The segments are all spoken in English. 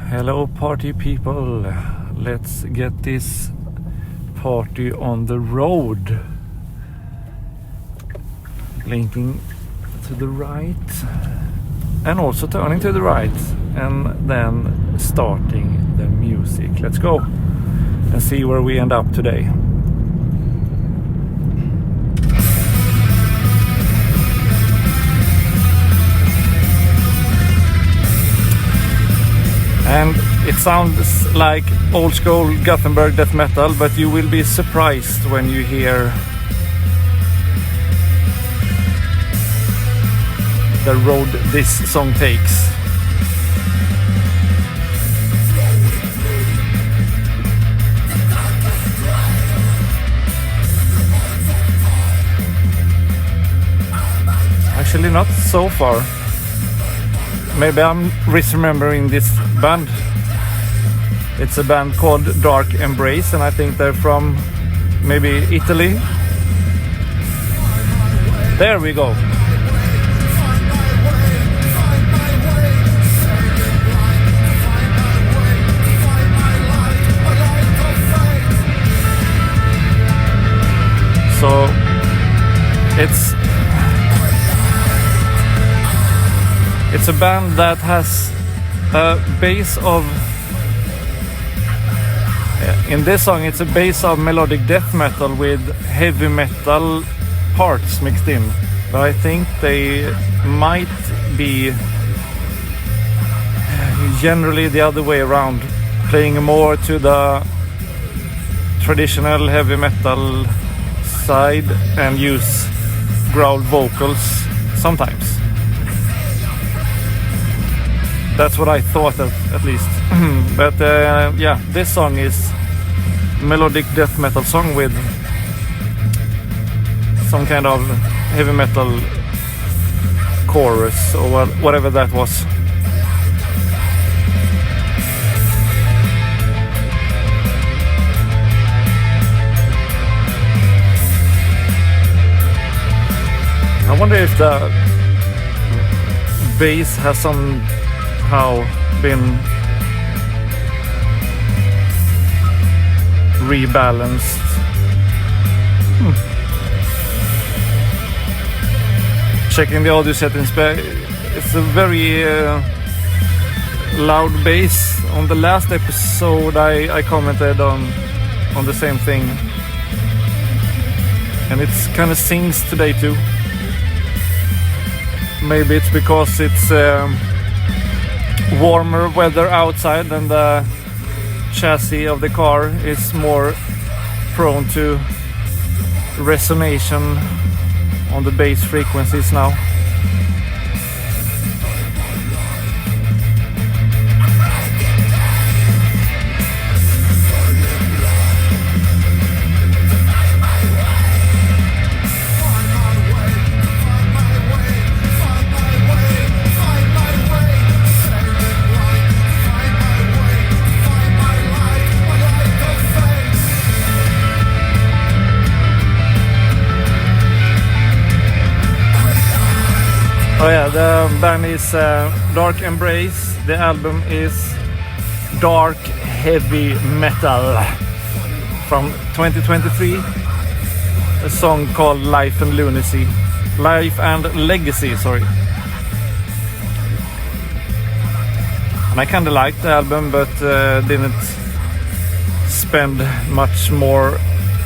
Hello party people, let's get this party on the road. Blinking to the right and also turning to the right and then starting the music. Let's go and see where we end up today. And it sounds like old school Gothenburg death metal, but you will be surprised when you hear the road this song takes. Actually not so far. Maybe I'm misremembering this band. It's a band called Dark Embrace, and I think they're from maybe Italy. There we go. So it's a band that has a base of, in this song it's a base of melodic death metal with heavy metal parts mixed in, but I think they might be generally the other way around, playing more to the traditional heavy metal side and use growl vocals sometimes. That's what I thought at least. But yeah, this song is melodic death metal song with some kind of heavy metal chorus or whatever that was. I wonder if the bass has somehow been rebalanced. Checking the audio settings, it's a very loud bass. On the last episode I commented on the same thing, and it's kind of sings today too. Maybe it's because it's warmer weather outside and the chassis of the car is more prone to resonation on the bass frequencies now. Oh yeah, the band is Dark Embrace. The album is Dark Heavy Metal from 2023. A song called Life and Lunacy. Life and Legacy, sorry. And I kinda liked the album, but didn't spend much more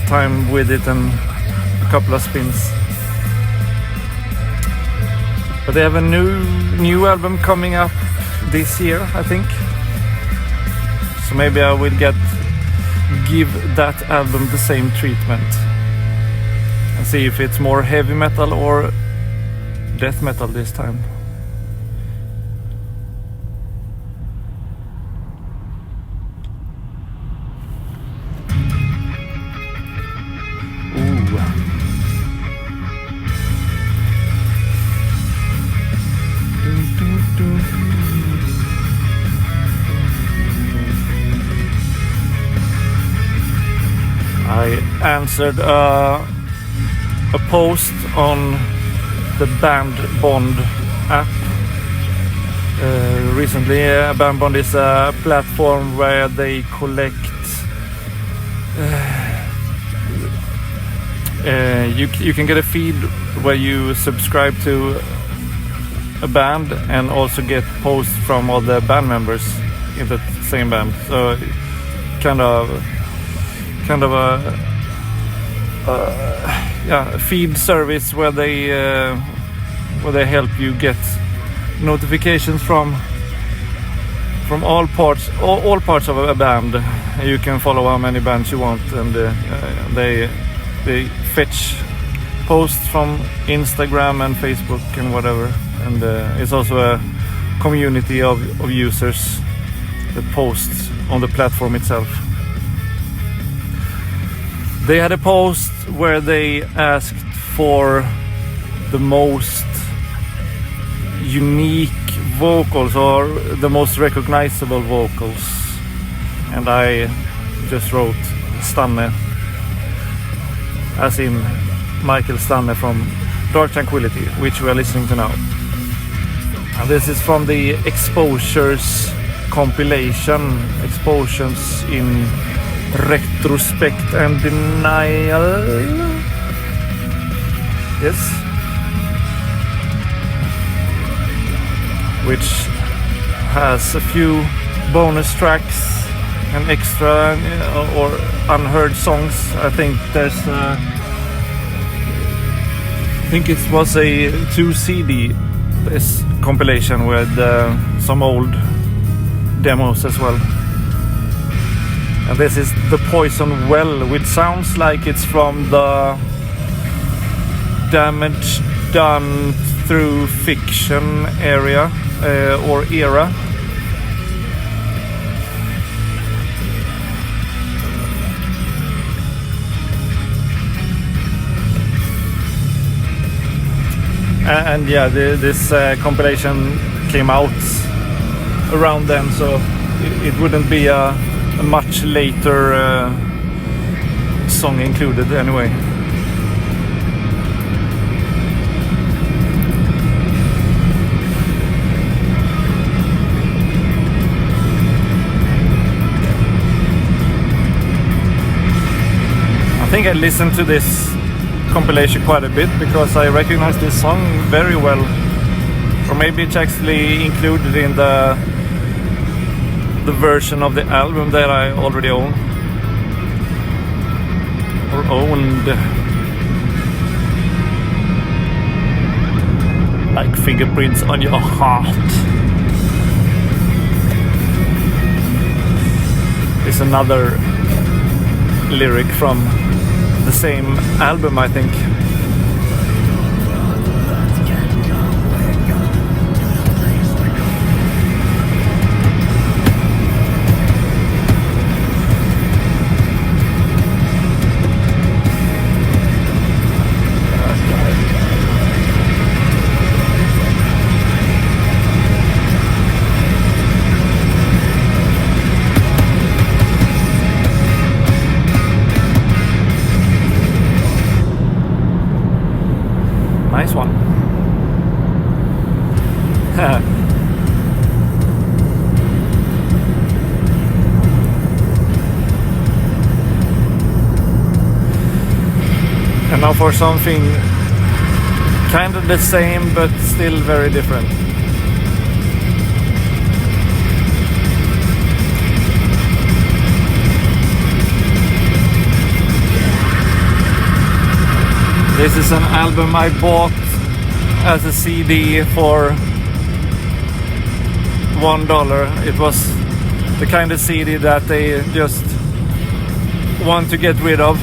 time with it than a couple of spins. But they have a new album coming up this year, I think. So maybe I will give that album the same treatment and see if it's more heavy metal or death metal this time. I answered a post on the Band Bond app recently. Band Bond is a platform where they collect you can get a feed where you subscribe to a band and also get posts from all the band members in the same band. So kind of a feed service where they help you get notifications from all parts of a band. You can follow how many bands you want, and they fetch posts from Instagram and Facebook and whatever. And it's also a community of users that posts on the platform itself. They had a post where they asked for the most unique vocals or the most recognizable vocals, and I just wrote Stanne, as in Michael Stanne from Dark Tranquillity, which we are listening to now. And this is from the Exposures compilation, Exposures in Retrospect and Denial. Yes. Which has a few bonus tracks and extra or unheard songs. I think it was a 2 CD this compilation with some old demos as well. And this is The Poison Well, which sounds like it's from the Damage Done Through Fiction area or era. And yeah, this compilation came out around then, so it wouldn't be a much later song included anyway. I think I listened to this compilation quite a bit because I recognize this song very well, or maybe it's actually included in the version of the album that I already own or owned, like Fingerprints on Your Heart. It's another lyric from the same album, I think. Nice one. And now for something kind of the same but still very different. This is an album I bought as a CD for $1. It was the kind of CD that they just want to get rid of.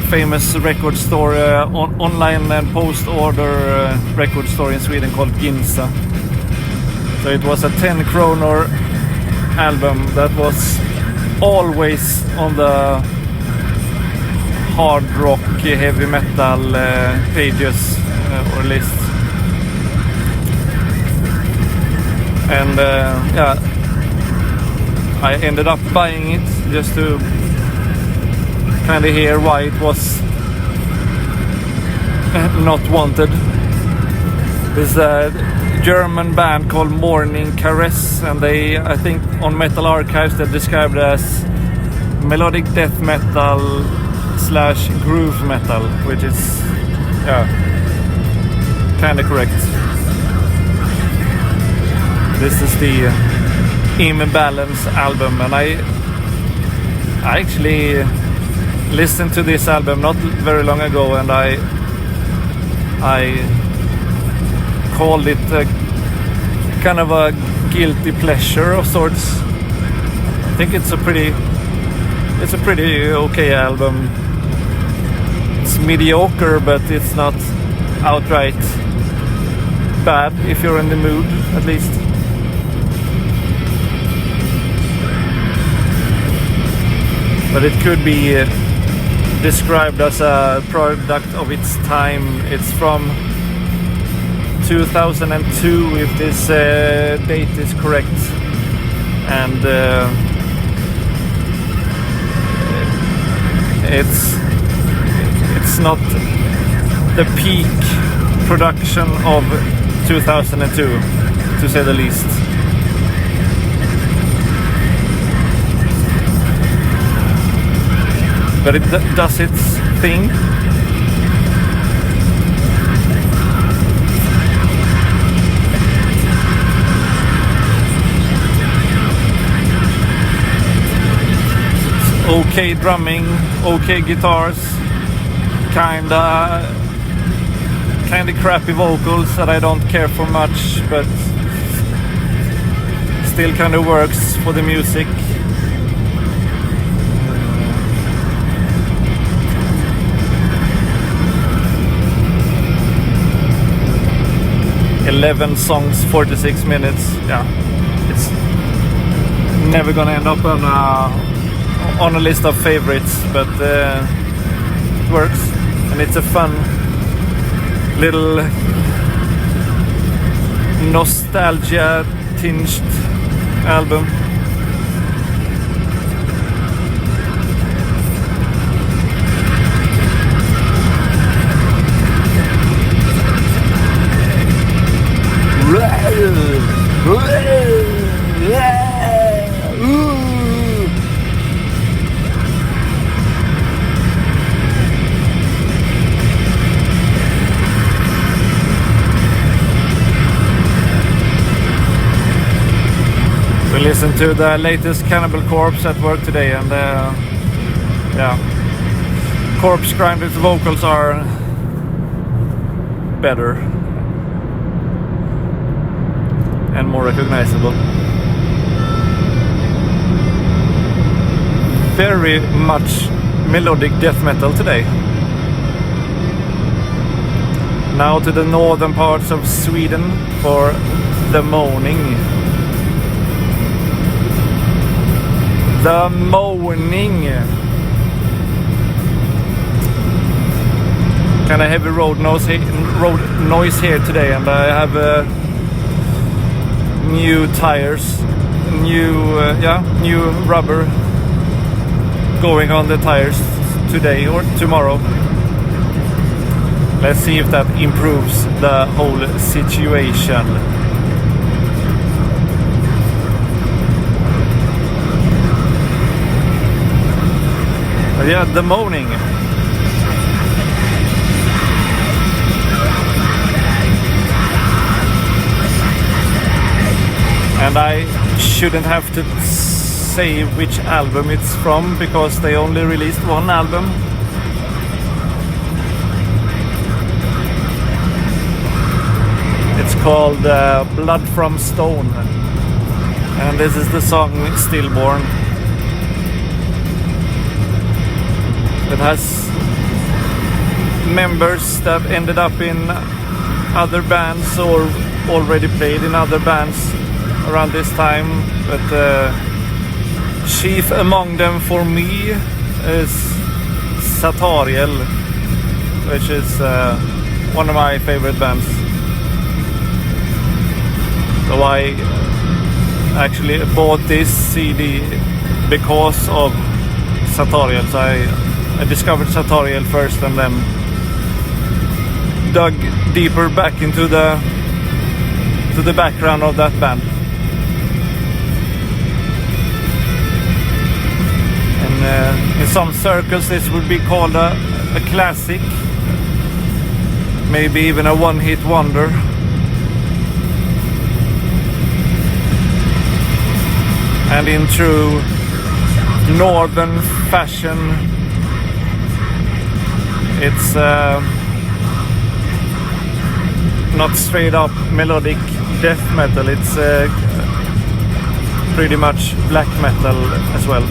Famous record store, online and post-order record store in Sweden called Ginza. So it was a 10 kronor album that was always on the hard rock, heavy metal pages or lists. And yeah, I ended up buying it just to kind of hear why it was not wanted. There's a German band called Mourning, and they, I think on Metal Archives, they described it as melodic death metal / groove metal, which is kind of correct. This is the Imbalance album, and I actually listened to this album not very long ago, and I called it kind of a guilty pleasure of sorts. I think it's a pretty okay album. It's mediocre, but it's not outright bad if you're in the mood, at least. But it could be described as a product of its time. It's from 2002, if this date is correct, and it's not the peak production of 2002, to say the least. But it does its thing. It's okay drumming, okay guitars, kinda crappy vocals that I don't care for much, but still kinda works for the music. 11 songs, 46 minutes. Yeah, it's never gonna end up on a list of favorites, but it works, and it's a fun little nostalgia tinged album. We listened to the latest Cannibal Corpse at work today, and yeah, Corpse Grinder's vocals are better and more recognizable. Very much melodic death metal today. Now to the northern parts of Sweden for the Moaning. The Moaning. Kind of heavy road noise here today, and I have new tires, new rubber going on the tires today or tomorrow. Let's see if that improves the whole situation. But yeah, the Moaning. And I shouldn't have to say which album it's from, because they only released one album. called Blood from Stone, and this is the song Stillborn. It has members that ended up in other bands or already played in other bands around this time, but chief among them for me is Satariel, which is one of my favorite bands. So I actually bought this CD because of Satariel. So I discovered Satariel first and then dug deeper back into the background of that band. And in some circles this would be called a classic, maybe even a one-hit wonder. And in true northern fashion, it's not straight up melodic death metal, it's pretty much black metal as well.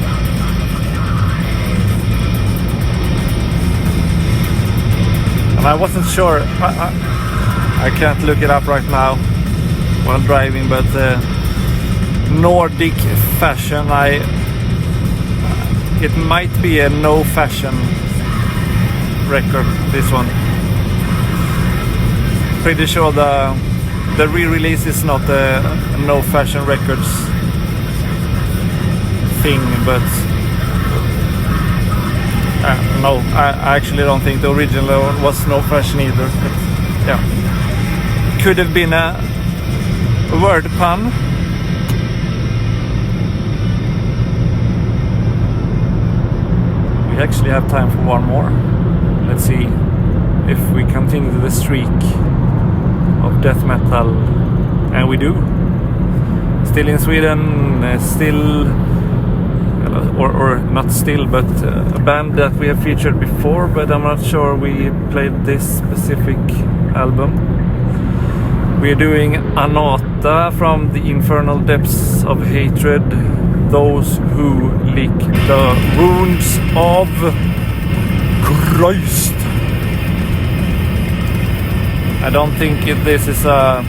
And I wasn't sure, I can't look it up right now while driving, but Nordic fashion, it might be a no fashion record, this one. Pretty sure the re-release is not a no fashion records thing, but no, I actually don't think the original was no fashion either. But, yeah, could have been a word pun. We actually have time for one more. Let's see if we continue the streak of death metal, and we do. Still in Sweden, still, or not still, but a band that we have featured before, but I'm not sure we played this specific album. We are doing Anata from the Infernal Depths of Hatred, those who lick the wounds of Christ. I don't think this is a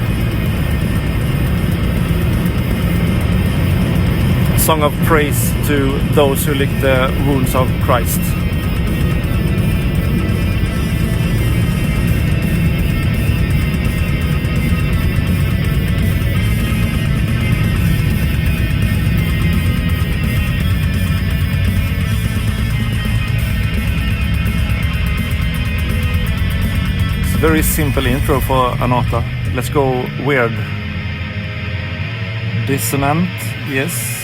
song of praise to those who lick the wounds of Christ. Very simple intro for Anata. Let's go weird. Dissonant, yes.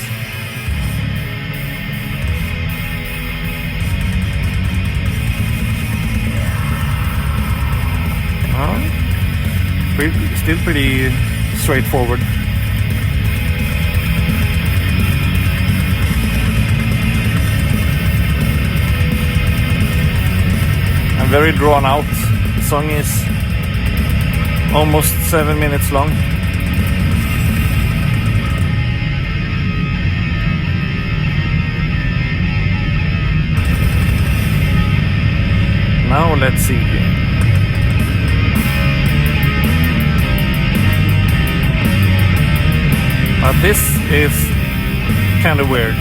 Still pretty straightforward. And very drawn out. The song is almost 7 minutes long. Now let's see. This is kind of weird.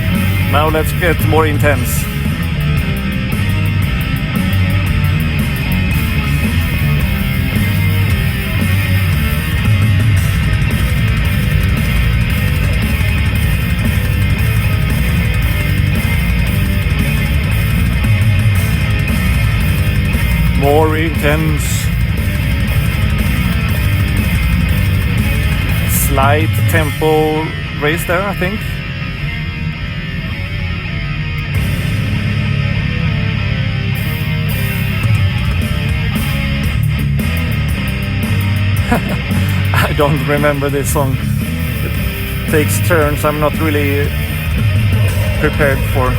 Now let's get more intense. More intense. Slight tempo raise there, I think. I don't remember this song. It takes turns I'm not really prepared for.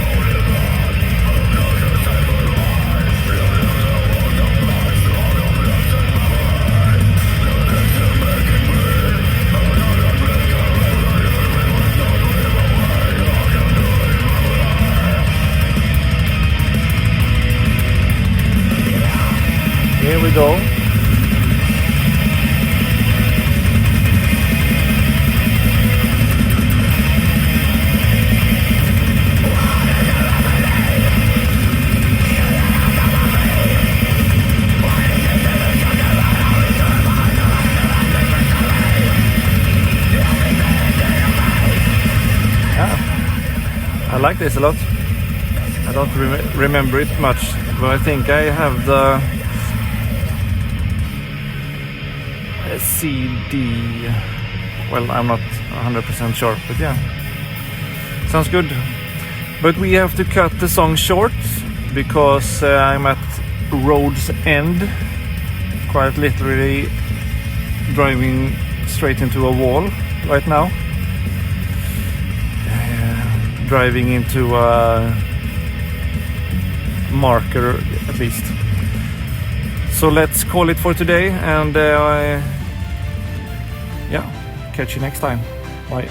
go. I like this a lot. I don't remember it much, but I think I have the CD. Well, I'm not 100% sure, but yeah, sounds good. But we have to cut the song short because I'm at road's end, quite literally driving straight into a wall right now. Driving into a marker at least. So let's call it for today, and yeah, catch you next time. Bye.